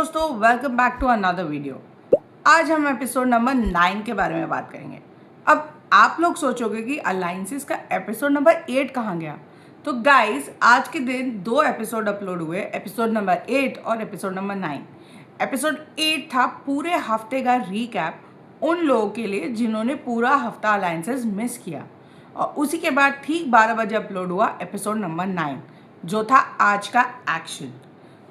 दोस्तों, welcome back to another video. आज हम एपिसोड नंबर 9 के बारे में बात करेंगे। अब आप लोग सोचोगे कि अलायंसेस का एपिसोड नंबर 8 कहाँ गया। तो गाइस, आज के दिन 2 एपिसोड अपलोड हुए, एपिसोड नंबर 8 और एपिसोड नंबर 9। एपिसोड 8 था पूरे हफ्ते का रीकैप उन लोगों के लिए जिन्होंने पूरा हफ्ता अलायंसेस मिस किया, और उसी के बाद ठीक 12 बजे अपलोड हुआ एपिसोड नंबर 9 जो था आज का एक्शन।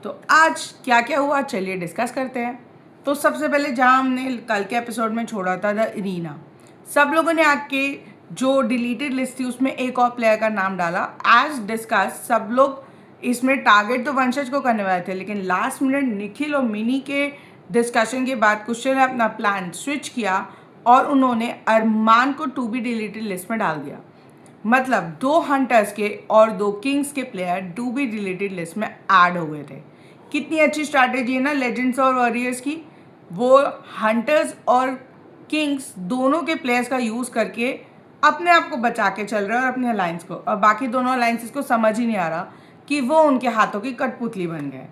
तो आज क्या क्या हुआ चलिए डिस्कस करते हैं। तो सबसे पहले जहाँ हमने कल के एपिसोड में छोड़ा था द इरीना, सब लोगों ने आके जो डिलीटेड लिस्ट थी उसमें एक और प्लेयर का नाम डाला। एज डिस्कस सब लोग इसमें टारगेट तो वंशज को करने वाले थे, लेकिन लास्ट मिनट निखिल और मिनी के डिस्कशन के बाद कुशल ने अपना प्लान स्विच किया और उन्होंने अरमान को टू बी डिलीटेड लिस्ट में डाल दिया। मतलब 2 हंटर्स के और 2 किंग्स के player to be deleted list में ऐड हो गए थे। कितनी अच्छी स्ट्रैटेजी है ना लेजेंड्स और वॉरियर्स की। वो हंटर्स और किंग्स दोनों के प्लेयर्स का यूज़ करके अपने आप को बचा के चल रहे हैं और अपने अलायंस को, और बाकी दोनों अलायंसेस को समझ ही नहीं आ रहा कि वो उनके हाथों की कठपुतली बन गए।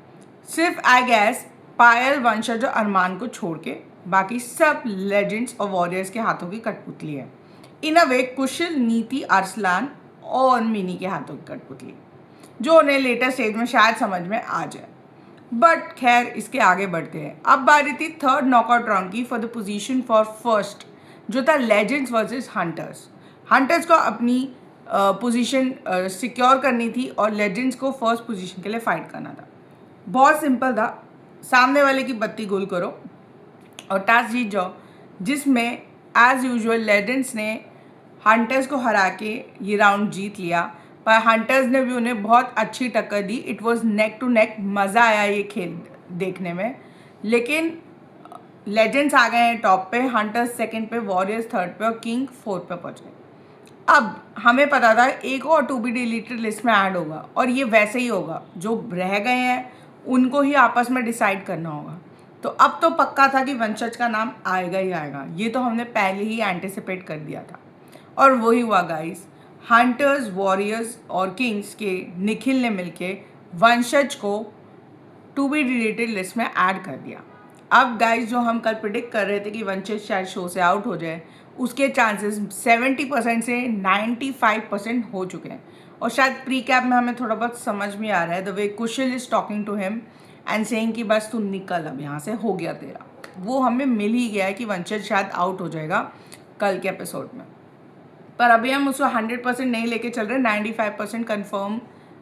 सिर्फ आई गैस पायल, वंशज और अरमान को छोड़ के बाकी सब लेजेंड्स और वॉरियर्स के हाथों की कठपुतली है। इन अ वे कुशल, नीति, अरसलान और मिनी के हाथों की कठपुतली, जो उन्हें लेटर स्टेज में शायद समझ में आ जाए। बट खैर, इसके आगे बढ़ते हैं। अब बारी थी थर्ड नॉकआउट राउंड की for the position for first, जो था लेजेंड्स वर्सेस हंटर्स। हंटर्स को अपनी पोजीशन सिक्योर करनी थी और लेजेंड्स को फर्स्ट पोजीशन के लिए फाइट करना था। बहुत सिंपल था, सामने वाले की बत्ती गुल करो और टास्क जीत जाओ, जिसमें एज यूजुअल लेजेंड्स ने हंटर्स को हरा के ये राउंड जीत लिया। पर हंटर्स ने भी उन्हें बहुत अच्छी टक्कर दी। It was neck to neck, मज़ा आया ये खेल देखने में। लेकिन लेजेंड्स आ गए हैं टॉप पे, हंटर्स सेकंड पे, वॉरियर्स थर्ड पे और किंग फोर्थ पे पहुंच गए। अब हमें पता था एक और टू बी डिलीटेड लिस्ट में ऐड होगा, और ये वैसे ही होगा, जो रह गए हैं उनको ही आपस में डिसाइड करना होगा। तो अब तो पक्का था कि वंशज का नाम आएगा ही आएगा, ये तो हमने पहले ही एंटिसिपेट कर दिया था, और वही हुआ गाइस। हंटर्स, वॉरियर्स और किंग्स के निखिल ने मिलके वंशज को टू बी डिलीटेड लिस्ट में ऐड कर दिया। अब गाइस, जो हम कल प्रिडिक्ट कर रहे थे कि वंशज शायद शो से आउट हो जाए, उसके चांसेस 70% से 95% हो चुके हैं। और शायद प्री कैप में हमें थोड़ा बहुत समझ में आ रहा है the way Kushal is talking to him and saying कि बस तू निकल, अब यहाँ से हो गया तेरा। वो हमें मिल ही गया है कि वंशज शायद आउट हो जाएगा कल के एपिसोड में। पर अभी हम उसको 100% नहीं लेके चल रहे, 95% कन्फर्म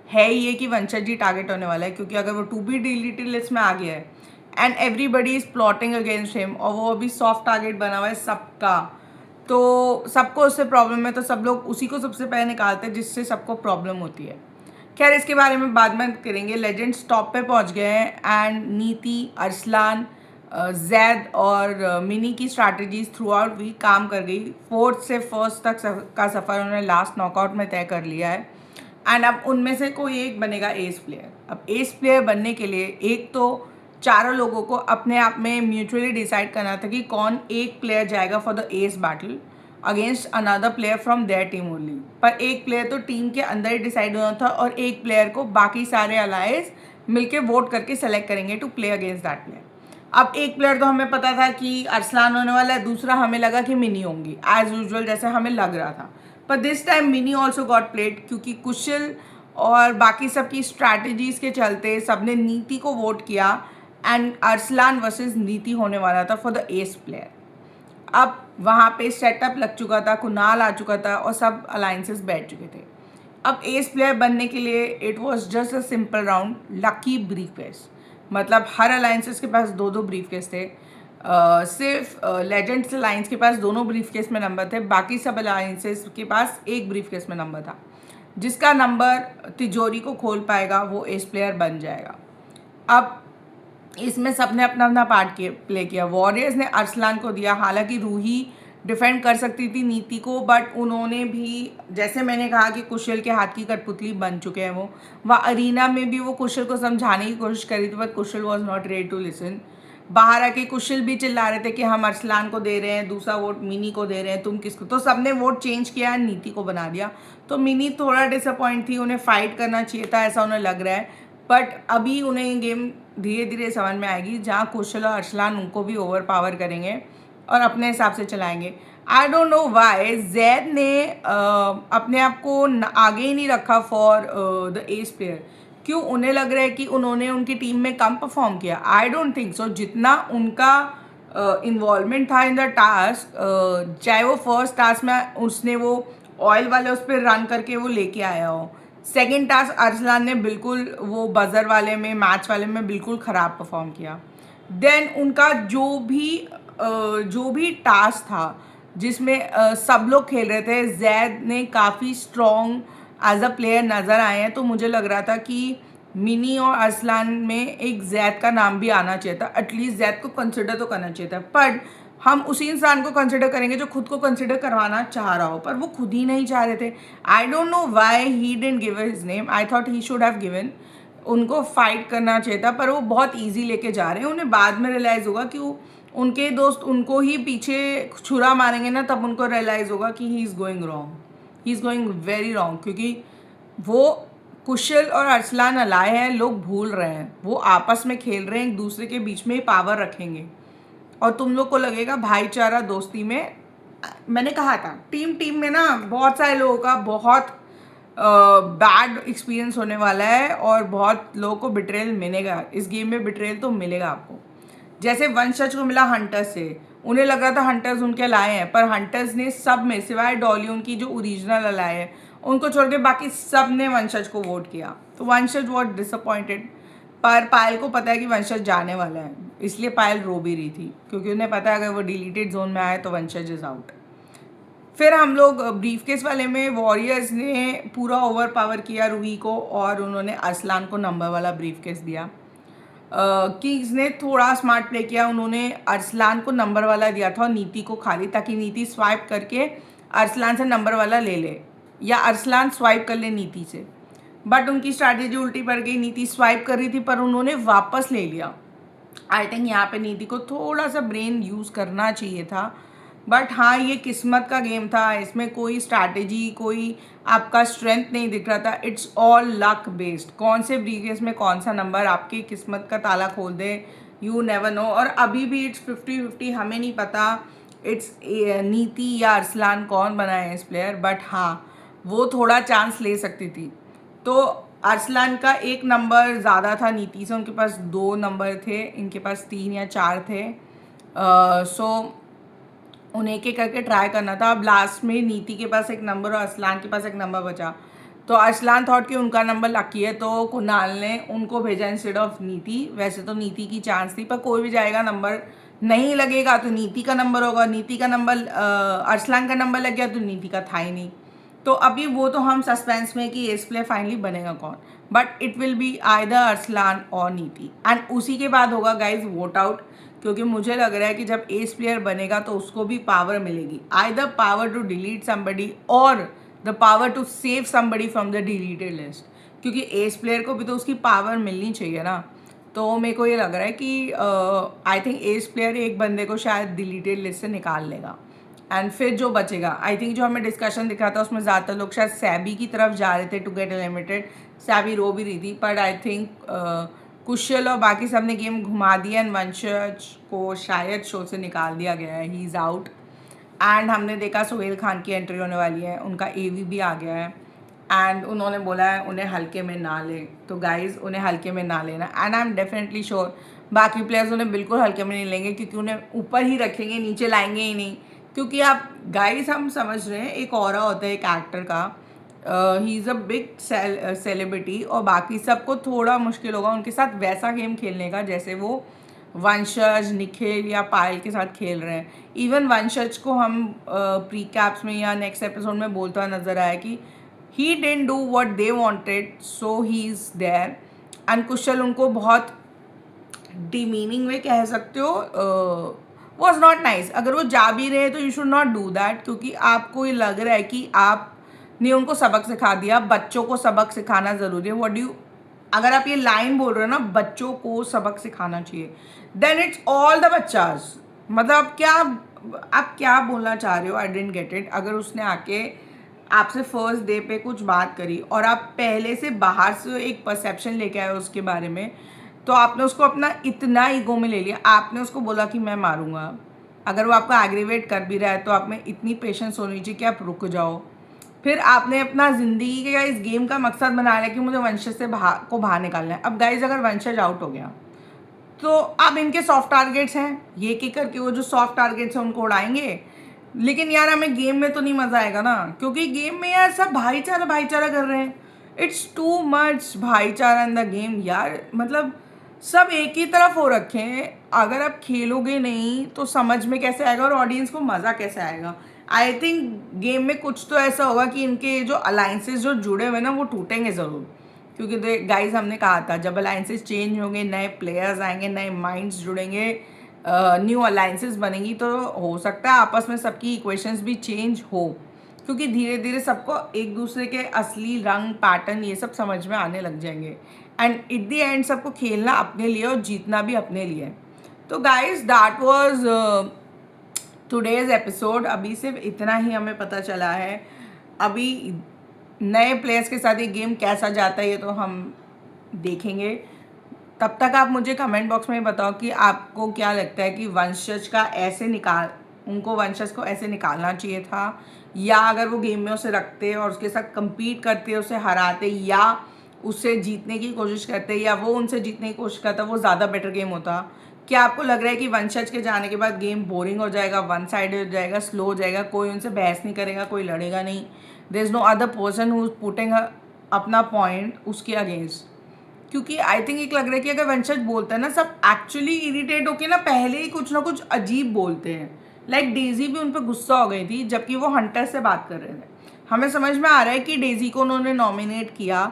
है ये कि वंशज ही टारगेट होने वाला है, क्योंकि अगर वो टू बी डिलीटेड लिस्ट में आ गया है and everybody is plotting against him, और वो अभी सॉफ्ट टारगेट बना हुआ है सबका, तो सबको उससे प्रॉब्लम है, तो सब लोग उसी को सबसे पहले निकालते हैं जिससे सबको प्रॉब्लम होती है। खैर, इसके बारे में बाद में करेंगे। लेजेंड्स टॉप पे पहुंच गए हैं एंड नीति, अरसलान, जैद और मिनी की स्ट्रैटेजीज थ्रू आउट भी काम कर गई। फोर्थ से फर्स्ट तक का सफ़र उन्होंने लास्ट नॉकआउट में तय कर लिया है एंड अब उनमें से कोई एक बनेगा एस प्लेयर। अब एस प्लेयर बनने के लिए एक तो चारों लोगों को अपने आप में म्यूचुअली डिसाइड करना था कि कौन एक प्लेयर जाएगा for the S battle against another player from their team only. पर एक प्लेयर तो टीम के अंदर ही डिसाइड होना था, और एक प्लेयर को बाकी सारे अलायंस मिलके वोट करके सेलेक्ट करेंगे to play against that player. अब एक प्लेयर तो हमें पता था कि अरसलान होने वाला है, दूसरा हमें लगा कि मिनी होंगी एज यूजुअल जैसे हमें लग रहा था। पर this time mini also got played, क्योंकि कुशल और बाकी सब की स्ट्रैटेजीज के चलते सबने नीति को वोट किया एंड अरसलान वर्सेस नीति होने वाला था फॉर द एस प्लेयर। अब वहाँ पे सेटअप लग चुका था, कुणाल आ चुका था और सब अलायंसेस बैठ चुके थे। अब एस प्लेयर बनने के लिए it was just a simple round, lucky briefcase. मतलब हर अलायंसेस के पास 2-2 ब्रीफकेस थे। सिर्फ लेजेंड्स अलायंस के पास दोनों ब्रीफकेस में नंबर थे, बाकी सब अलायंसेस के पास एक ब्रीफकेस में नंबर था। जिसका नंबर तिजोरी को खोल पाएगा वो एस प्लेयर बन जाएगा। अब इसमें सबने अपना अपना पार्ट प्ले किया। वॉरियर्स ने अरसलान को दिया, हालांकि रूही डिफेंड कर सकती थी नीति को, बट उन्होंने भी, जैसे मैंने कहा कि कुशल के हाथ की कठपुतली बन चुके हैं वो, वह अरीना में भी वो कुशल को समझाने की कोशिश करी थी, but Kushal was not ready to listen. बाहर आके कुशल भी चिल्ला रहे थे कि हम अरसलान को दे रहे हैं, दूसरा वोट मिनी को दे रहे हैं, तुम किसको। तो सबने वोट चेंज किया नीति को बना दिया। तो मिनी थोड़ा डिसअपॉइंट थी, उन्हें फाइट करना चाहिए था ऐसा उन्हें लग रहा है। बट अभी उन्हें गेम धीरे धीरे समझ में आएगी, जहाँ कुशल और अरसलान उनको भी ओवर पावर करेंगे और अपने हिसाब से चलाएंगे। I don't know why Zaid ने अपने आप को आगे ही नहीं रखा फॉर द एस प्लेयर। क्यों उन्हें लग रहा है कि उन्होंने उनकी टीम में कम परफॉर्म किया? I don't think so. जितना उनका इन्वॉल्वमेंट था इन द टास्क, चाहे वो फर्स्ट टास्क में उसने वो ऑयल वाले उस पर रन करके वो लेके आया हो, सेकेंड टास्क अरसलान ने बिल्कुल वो बजर वाले में, मैच वाले में बिल्कुल ख़राब परफॉर्म किया। देन उनका जो भी टास्क था जिसमें सब लोग खेल रहे थे, जैद ने काफ़ी स्ट्रॉन्ग एज अ प्लेयर नज़र आए हैं, तो मुझे लग रहा था कि मिनी और अरसलान में एक जैद का नाम भी आना चाहिए था। एटलीस्ट जैद को कंसिडर तो करना चाहिए था, पर हम उसी इंसान को कंसिडर करेंगे जो खुद को कंसिडर करवाना चाह रहा हो, पर वो खुद ही नहीं चाह रहे थे। I don't know why he didn't give his name. I thought he should have given. उनको फाइट करना चाहिए था, पर वो बहुत ईजी लेके जा रहे हैं। उन्हें बाद में रियलाइज़ होगा कि उनके दोस्त उनको ही पीछे छुरा मारेंगे ना, तब उनको रियलाइज़ होगा कि he is going wrong, he is going very wrong. क्योंकि वो कुशल और अरसलान अलाय हैं, लोग भूल रहे हैं, वो आपस में खेल रहे हैं, एक दूसरे के बीच में ही पावर रखेंगे और तुम लोग को लगेगा भाईचारा दोस्ती में। मैंने कहा था टीम में ना बहुत सारे लोगों का बहुत बैड एक्सपीरियंस होने वाला है और बहुत लोगों को बिट्रेल मिलेगा इस गेम में। बिट्रेल तो मिलेगा आपको, जैसे वंशज को मिला हंटर्स से। उन्हें लग रहा था हंटर्स उनके लाए हैं, पर हंटर्स ने सब में सिवाय डॉली उनकी जो ओरिजिनल लाए हैं उनको छोड़ के बाकी सब ने वंशज को वोट किया, तो वंशज वॉट डिसअपॉइंटेड। पर पायल को पता है कि वंशज जाने वाला है, इसलिए पायल रो भी रही थी, क्योंकि उन्हें पता है अगर वो डिलीटेड जोन में आए तो वंशज इज आउट। फिर हम लोग ब्रीफकेस वाले में वॉरियर्स ने पूरा ओवर पावर किया रूही को, और उन्होंने अरसलान को नंबर वाला ब्रीफकेस दिया। किंग्स ने थोड़ा स्मार्ट प्ले किया, उन्होंने अरसलान को नंबर वाला दिया था और नीति को खाली, ताकि नीति स्वाइप करके अरसलान से नंबर वाला ले ले या अरसलान स्वाइप कर ले नीति से। बट उनकी स्ट्रैटेजी उल्टी पड़ गई, नीति स्वाइप कर रही थी पर उन्होंने वापस ले लिया। आई थिंक यहाँ पे नीति को थोड़ा सा ब्रेन यूज़ करना चाहिए था, बट हाँ ये किस्मत का गेम था, इसमें कोई स्ट्रैटेजी, कोई आपका स्ट्रेंथ नहीं दिख रहा था। इट्स ऑल लक बेस्ड, कौन से ब्रीफकेस में कौन सा नंबर आपकी किस्मत का ताला खोल दे, यू नेवर नो। और अभी भी इट्स 50-50, हमें नहीं पता इट्स नीति या अरसलान कौन बना है इस प्लेयर, बट हाँ वो थोड़ा चांस ले सकती थी। तो अरसलान का एक नंबर ज़्यादा था नीति से, उनके पास 2 नंबर थे, इनके पास 3 या 4 थे। सो उन्हें एक एक करके ट्राई करना था। अब लास्ट में नीति के पास एक नंबर और अरसलान के पास एक नंबर बचा, तो अरसलान थॉट कि उनका नंबर लकी है, तो कुणाल ने उनको भेजा इंस्टेड ऑफ नीति। वैसे तो नीति की चांस थी, पर कोई भी जाएगा, नंबर नहीं लगेगा तो नीति का नंबर होगा, नीति का नंबर अरसलान का नंबर लग गया तो नीति का था ही नहीं। तो अभी वो तो हम सस्पेंस में कि एस प्लेयर फाइनली बनेगा कौन, but it will be either Arsalan और नीति। एंड उसी के बाद होगा गाइज वोट आउट, क्योंकि मुझे लग रहा है कि जब एस प्लेयर बनेगा तो उसको भी पावर मिलेगी, either power to delete somebody और the power to save somebody from the deleted list. क्योंकि एस प्लेयर को भी तो उसकी पावर मिलनी चाहिए ना। तो मेरे को ये लग रहा है कि आई थिंक एस प्लेयर एक बंदे को शायद डिलीटेड लिस्ट से निकाल लेगा, एंड फिर जो बचेगा, आई थिंक जो हमें डिस्कशन दिखा था उसमें ज़्यादातर लोग शायद सैबी की तरफ जा रहे थे टू गेट एलिमिनेटेड। सैबी रो भी रही थी, बट आई थिंक कुशल और बाकी सब ने गेम घुमा दिया एंड वंशज को शायद शो से निकाल दिया गया है, ही इज़ आउट। एंड हमने देखा सोहेल खान की एंट्री होने वाली है, उनका एवी भी आ गया है एंड उन्होंने बोला है उन्हें हल्के में ना ले। तो गाइज उन्हें हल्के में ना लेना, and I am definitely sure बाकी प्लेयर्स उन्हें बिल्कुल हल्के में नहीं लेंगे, क्योंकि उन्हें ऊपर ही रखेंगे, नीचे लाएंगे ही नहीं। क्योंकि आप गाइज हम समझ रहे हैं एक ऑरा होता है एक एक्टर का, he is a big celebrity, और बाकी सबको थोड़ा मुश्किल होगा उनके साथ वैसा गेम खेलने का जैसे वो वंशज, निखिल या पायल के साथ खेल रहे हैं। इवन वंशज को हम प्री कैप्स में या नेक्स्ट एपिसोड में बोलता हुआ नजर आया कि he didn't do what they wanted, so he is there. And Kushal उनको बहुत डिमीनिंग में कह सकते हो, वॉज नॉट नाइस। अगर वो जा भी रहे तो you should not do that, क्योंकि आपको ये लग रहा है कि आपने उनको सबक सिखा दिया। बच्चों को सबक सिखाना ज़रूरी है। व्हाट डू, अगर आप ये लाइन बोल रहे हो ना, बच्चों को सबक सिखाना चाहिए, देन इट्स ऑल द बच्चास। मतलब आप क्या बोलना चाह रहे हो? आई डेंट गेट इट। अगर उसने आके आपसे फर्स्ट डे पे कुछ बात करी और आप पहले से बाहर से एक परसेप्शन लेके आए उसके बारे में, तो आपने उसको अपना इतना ईगो में ले लिया, आपने उसको बोला कि मैं मारूंगा। अगर वो आपको एग्रीवेट कर भी रहा है तो आप में इतनी पेशेंस होनी चाहिए कि आप रुक जाओ। फिर आपने अपना ज़िंदगी का इस गेम का मकसद बना लिया कि मुझे वंशज से बाहर निकालना है। अब गाइज अगर वंशज आउट हो गया तो अब इनके सॉफ्ट टारगेट्स हैं, ये की करके वो जो सॉफ्ट टारगेट्स हैं उनको उड़ाएंगे। लेकिन यार हमें गेम में तो नहीं मज़ा आएगा ना, क्योंकि गेम में यार सब भाईचारा भाईचारा कर रहे हैं। इट्स टू मच भाईचारा इन द गेम यार, मतलब सब एक ही तरफ हो रखे हैं। अगर आप खेलोगे नहीं तो समझ में कैसे आएगा और ऑडियंस को मज़ा कैसे आएगा। आई थिंक गेम में कुछ तो ऐसा होगा कि इनके जो अलाइंसेस जो जुड़े हुए ना वो टूटेंगे ज़रूर, क्योंकि गाइस हमने कहा था जब अलाइंसेस चेंज होंगे, नए प्लेयर्स आएंगे, नए माइंड्स जुड़ेंगे, न्यू अलाइंसेस बनेंगी, तो हो सकता है आपस में सबकी इक्वेशंस भी चेंज हो, क्योंकि धीरे धीरे सबको एक दूसरे के असली रंग पैटर्न ये सब समझ में आने लग जाएंगे। एंड एट द एंड सबको खेलना अपने लिए और जीतना भी अपने लिए। तो guys that was today's episode. अभी सिर्फ इतना ही हमें पता चला है। अभी नए प्लेयर्स के साथ ये गेम कैसा जाता है ये तो हम देखेंगे। तब तक आप मुझे कमेंट बॉक्स में बताओ कि आपको क्या लगता है कि वंशज का ऐसे उनको वंशज को ऐसे निकालना चाहिए था, या अगर वो गेम में उसे रखते और उसके साथ compete करते, उसे हराते या उससे जीतने की कोशिश करते, या वो उनसे जीतने की कोशिश करता, वो ज़्यादा बेटर गेम होता। क्या आपको लग रहा है कि वंशज के जाने के बाद गेम बोरिंग हो जाएगा, वन साइडेड हो जाएगा, स्लो हो जाएगा, कोई उनसे बहस नहीं करेगा, कोई लड़ेगा नहीं, there is no other person who is putting अपना पॉइंट उसके अगेंस्ट? क्योंकि आई थिंक एक लग रहा है कि अगर वंशज बोलता है ना, सब एक्चुअली इरिटेट होके ना पहले ही कुछ ना कुछ अजीब बोलते हैं। लाइक डेजी भी उन पर गुस्सा हो गई थी जबकि वो हंटर से बात कर रहे थे। हमें समझ में आ रहा है कि डेजी को उन्होंने नॉमिनेट किया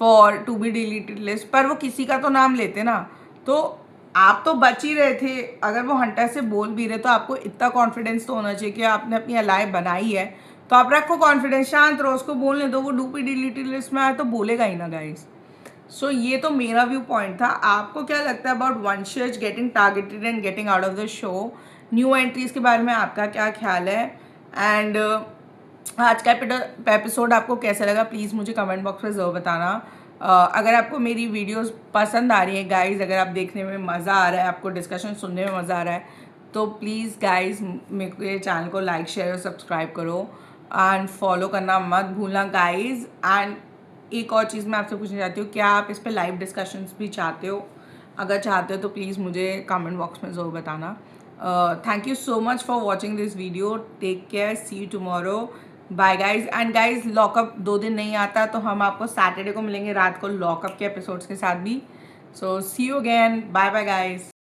for to be deleted list, पर वो किसी का तो नाम लेते ना, तो आप तो बच ही रहे थे। अगर वो हंटर से बोल भी रहे तो आपको इतना कॉन्फिडेंस तो होना चाहिए कि आपने अपनी अलाय बनाई है, तो आप रखो कॉन्फिडेंस, शांत रहो, उसको बोलने दो। वो डू बी डिलीटेड लिस्ट में आया तो बोलेगा ही ना गाइस। सो ये तो मेरा व्यू पॉइंट था। आपको क्या लगता है अबाउट वंशज getting targeted and getting out of the show? New entries के बारे में आपका क्या ख्याल है? एंड आज का एपिसोड आपको कैसा लगा प्लीज़ मुझे कमेंट बॉक्स में ज़रूर बताना। अगर आपको मेरी वीडियोस पसंद आ रही है गाइज, अगर आप देखने में मज़ा आ रहा है, आपको डिस्कशन सुनने में मज़ा आ रहा है, तो प्लीज़ गाइज मेरे चैनल को लाइक शेयर और सब्सक्राइब करो एंड फॉलो करना मत भूलना गाइज। एंड एक और चीज़ मैं आपसे पूछना चाहती हूँ, क्या आप इस पर लाइव डिस्कशंस भी चाहते हो? अगर चाहते हो तो प्लीज़ मुझे कमेंट बॉक्स में ज़रूर बताना। Thank you so much for watching this video. Take care, see you tomorrow, bye guys. And guys lockup 2 दिन नहीं आता तो हम आपको सैटरडे को मिलेंगे रात को लॉकअप के एपिसोड्स के साथ भी। So see you again, bye bye guys.